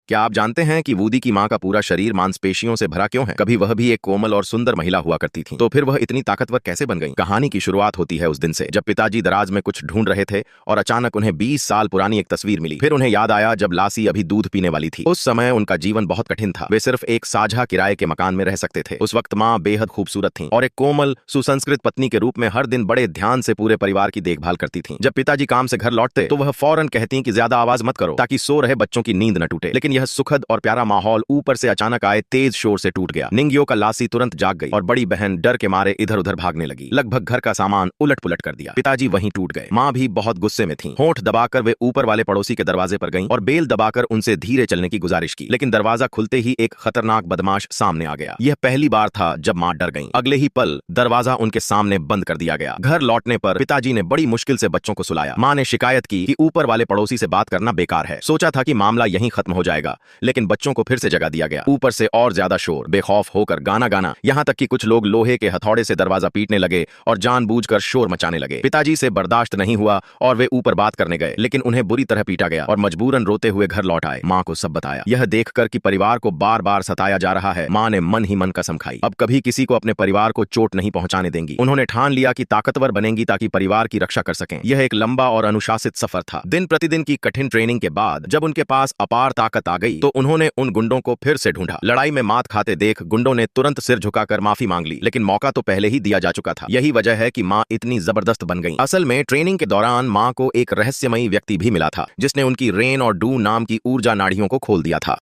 क्या आप जानते हैं कि वूडी की माँ का पूरा शरीर मांसपेशियों से भरा क्यों है? कभी वह भी एक कोमल और सुंदर महिला हुआ करती थी, तो फिर वह इतनी ताकतवर कैसे बन गई? कहानी की शुरुआत होती है उस दिन से जब पिताजी दराज में कुछ ढूंढ रहे थे और अचानक उन्हें 20 साल पुरानी एक तस्वीर मिली। फिर उन्हें याद आया जब लासी अभी दूध पीने वाली थी। उस समय उनका जीवन बहुत कठिन था। वे सिर्फ एक साझा किराए के मकान में रह सकते थे। उस वक्त माँ बेहद खूबसूरत थी और एक कोमल सुसंस्कृत पत्नी के रूप में हर दिन बड़े ध्यान से पूरे परिवार की देखभाल करती थी। जब पिताजी काम से घर लौटते तो वह फौरन कहती कि ज्यादा आवाज मत करो ताकि सो रहे बच्चों की नींद न टूटे। लेकिन यह सुखद और प्यारा माहौल ऊपर से अचानक आए तेज शोर से टूट गया। निंगियो का लासी तुरंत जाग गई और बड़ी बहन डर के मारे इधर उधर भागने लगी। लगभग घर का सामान उलट पुलट कर दिया। पिताजी वहीं टूट गए। माँ भी बहुत गुस्से में थी। होंठ दबाकर वे ऊपर वाले पड़ोसी के दरवाजे पर गईं और बेल दबाकर उनसे धीरे चलने की गुजारिश की। लेकिन दरवाजा खुलते ही एक खतरनाक बदमाश सामने आ गया। यह पहली बार था जब माँ डर गईं। अगले ही पल दरवाजा उनके सामने बंद कर दिया गया। घर लौटने पर पिताजी ने बड़ी मुश्किल से बच्चों को सुलाया। माँ ने शिकायत की कि ऊपर वाले पड़ोसी से बात करना बेकार है। सोचा था कि मामला यहीं खत्म हो जाएगा, लेकिन बच्चों को फिर से जगा दिया गया। ऊपर से और ज्यादा शोर, बेखौफ होकर गाना गाना, यहाँ तक कि कुछ लोग लोहे के हथौड़े से दरवाजा पीटने लगे और जानबूझकर शोर मचाने लगे। पिताजी से बर्दाश्त नहीं हुआ और वे ऊपर बात करने गए, लेकिन उन्हें बुरी तरह पीटा गया और मजबूरन रोते हुए घर लौट आए। माँ को सब बताया। यह देखकर कि परिवार को बार बार सताया जा रहा है, माँ ने मन ही मन कसम खाई अब कभी किसी को अपने परिवार को चोट नहीं पहुंचाने देंगी। उन्होंने ठान लिया कि ताकतवर बनेंगी ताकि परिवार की रक्षा कर सकें। यह एक लंबा और अनुशासित सफर था। दिन प्रतिदिन की कठिन ट्रेनिंग के बाद जब उनके पास अपार ताकत आ गई तो उन्होंने उन गुंडों को फिर से ढूंढा। लड़ाई में मात खाते देख गुंडों ने तुरंत सिर झुकाकर माफी मांग ली, लेकिन मौका तो पहले ही दिया जा चुका था। यही वजह है कि माँ इतनी जबरदस्त बन गई। असल में ट्रेनिंग के दौरान माँ को एक रहस्यमयी व्यक्ति भी मिला था जिसने उनकी रेन और डू नाम की ऊर्जा नाड़ियों को खोल दिया था।